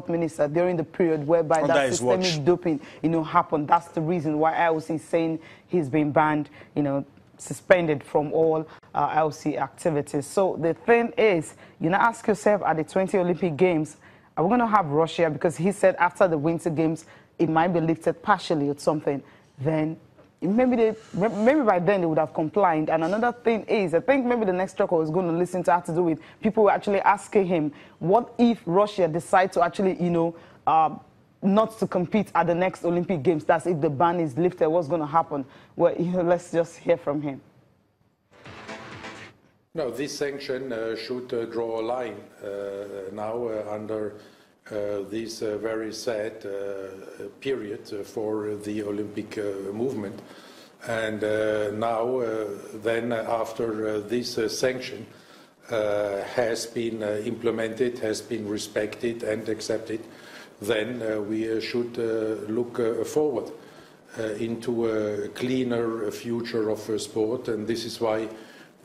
minister during the period whereby that systemic doping, happened. That's the reason why IOC is saying he's been banned, suspended from all IOC activities. So the thing is, ask yourself at the 20 Olympic Games, are we going to have Russia? Because he said after the Winter Games, it might be lifted partially or something. Then maybe by then they would have complied. And another thing is, I think maybe the next talk I was going to listen to had to do with people actually asking him, what if Russia decides to actually, not to compete at the next Olympic Games? That's if the ban is lifted, what's going to happen? Well, let's just hear from him. No, this sanction should draw a line now under this very sad period for the Olympic movement. And now, then after this sanction has been implemented, has been respected and accepted, then we should look forward into a cleaner future of sport, and this is why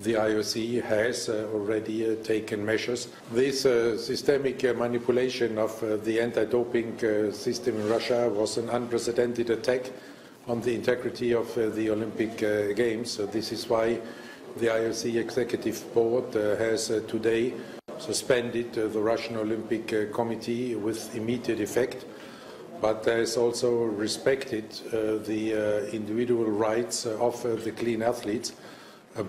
the IOC has already taken measures. This systemic manipulation of the anti-doping system in Russia was an unprecedented attack on the integrity of the Olympic Games. So this is why the IOC Executive Board has today suspended the Russian Olympic Committee with immediate effect, but has also respected the individual rights of the clean athletes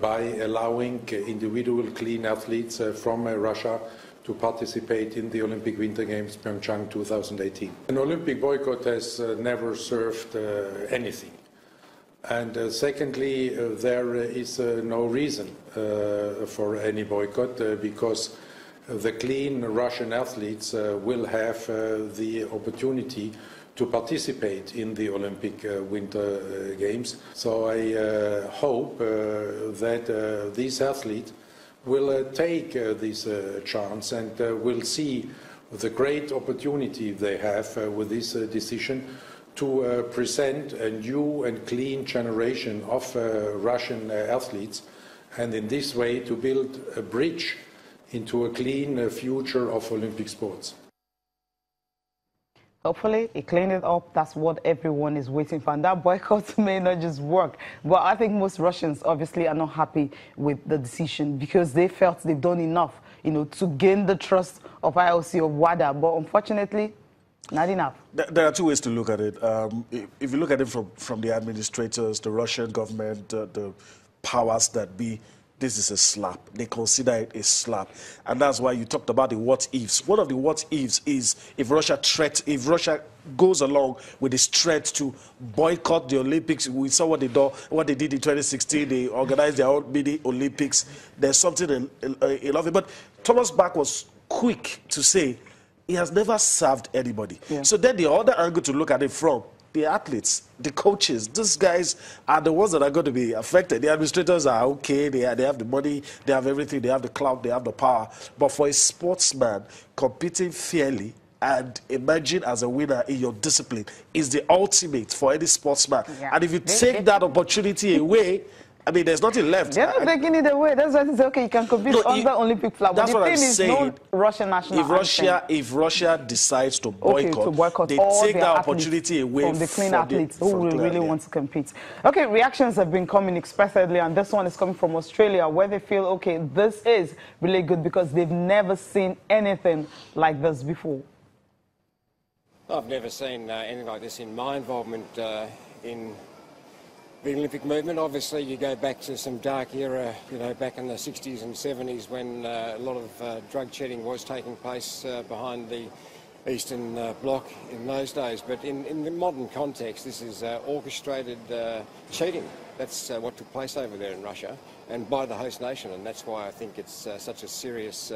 by allowing individual clean athletes from Russia to participate in the Olympic Winter Games Pyeongchang 2018. An Olympic boycott has never served anything. And secondly, there is no reason for any boycott because the clean Russian athletes will have the opportunity to participate in the Olympic Winter Games. So I hope that these athletes will take this chance and will see the great opportunity they have with this decision to present a new and clean generation of Russian athletes, and in this way to build a bridge into a clean future of Olympic sports. Hopefully, he cleaned it up. That's what everyone is waiting for. And that boycott may not just work. But I think most Russians obviously are not happy with the decision because they felt they've done enough, to gain the trust of IOC, of WADA. But unfortunately, not enough. There are two ways to look at it. If you look at it from the administrators, the Russian government, the powers that be, this is a slap. They consider it a slap. And that's why you talked about the what-ifs. One of the what-ifs is if Russia goes along with this threat to boycott the Olympics. We saw what they did in 2016. They organized their own mini Olympics. There's something in of it. But Thomas Bach was quick to say he has never served anybody. Yeah. So then the other angle to look at it from, the athletes, the coaches, these guys are the ones that are going to be affected. The administrators are okay, they have the money, they have everything, they have the clout, they have the power. But for a sportsman, competing fairly and emerging as a winner in your discipline is the ultimate for any sportsman. Yeah. And if you take that opportunity away, I mean, there's nothing left. They're not taking it away. That's why they say, okay, you can compete under Olympic flag. That's what I'm saying. Russian national if Russia decides to boycott, they take that opportunity away from the clean athletes who will really want to compete. Okay, reactions have been coming expectedly, and this one is coming from Australia, where they feel, okay, this is really good because they've never seen anything like this before. I've never seen anything like this in my involvement in the Olympic movement. Obviously, you go back to some dark era, back in the 60s and 70s when a lot of drug cheating was taking place behind the Eastern Bloc in those days. But in the modern context, this is orchestrated cheating. That's what took place over there in Russia and by the host nation, and that's why I think it's such a serious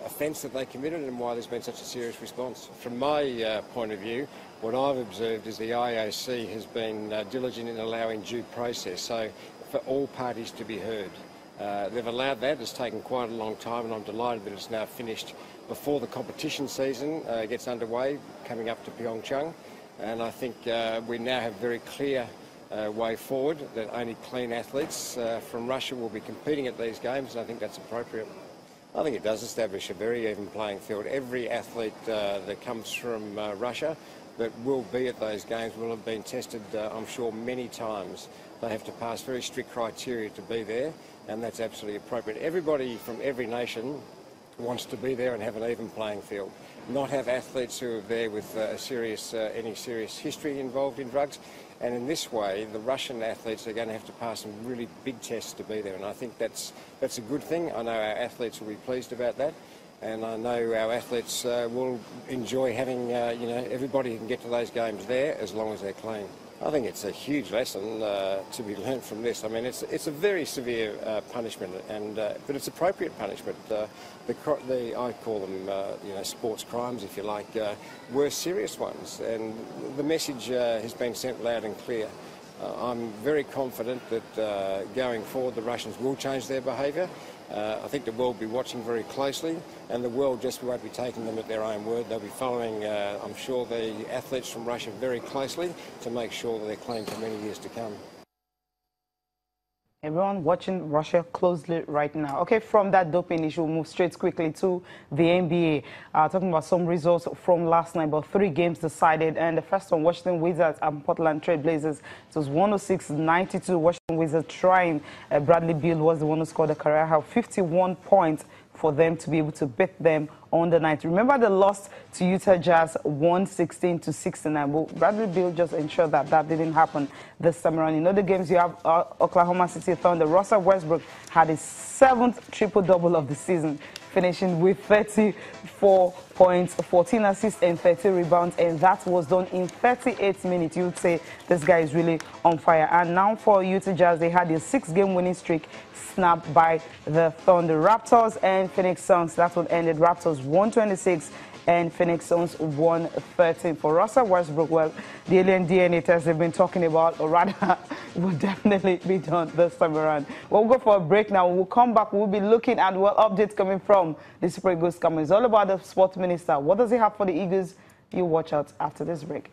offence that they committed and why there's been such a serious response. From my point of view, what I've observed is the IOC has been diligent in allowing due process, so for all parties to be heard. They've allowed that. It's taken quite a long time, and I'm delighted that it's now finished before the competition season gets underway, coming up to Pyeongchang. And I think we now have a very clear way forward that only clean athletes from Russia will be competing at these games, and I think that's appropriate. I think it does establish a very even playing field. Every athlete that comes from Russia that will be at those games will have been tested, I'm sure, many times. They have to pass very strict criteria to be there, and that's absolutely appropriate. Everybody from every nation wants to be there and have an even playing field, not have athletes who are there with any serious history involved in drugs. And in this way, the Russian athletes are going to have to pass some really big tests to be there, and I think that's a good thing. I know our athletes will be pleased about that, and I know our athletes will enjoy having everybody who can get to those games there as long as they're clean. I think it's a huge lesson to be learned from this. I mean, it's a very severe punishment, but it's appropriate punishment. I call them sports crimes, if you like, were serious ones, and the message has been sent loud and clear. I'm very confident that going forward the Russians will change their behaviour. I think the world will be watching very closely, and the world just won't be taking them at their own word. They'll be following, I'm sure, the athletes from Russia very closely to make sure that they're clean for many years to come. Everyone watching Russia closely right now. Okay, from that doping issue, we'll move straight quickly to the NBA. Talking about some results from last night, but 3 games decided. And the first one, Washington Wizards and Portland Trail Blazers. It was 106-92. Washington Wizards trying. Bradley Beal was the one who scored a career high, 51 points for them to be able to beat them on the night. Remember, they lost to Utah Jazz 116-69. But Bradley Beal just ensured that that didn't happen this time around. In other games, you have Oklahoma City Thunder. Russell Westbrook had his 7th triple-double of the season, finishing with 34 points, 14 assists, and 30 rebounds, and that was done in 38 minutes. You would say this guy is really on fire. And now for Utah Jazz, they had a 6-game winning streak snapped by the Thunder. Raptors and Phoenix Suns, that's what ended. Raptors 126 and Phoenix Suns 113. For Russell Westbrook, well, the alien DNA test they've been talking about, or rather, will definitely be done this time around. We'll go for a break now. We'll come back. We'll be looking at updates coming from the Super Eagles. It's all about the sports minister. What does he have for the Eagles? You watch out after this break.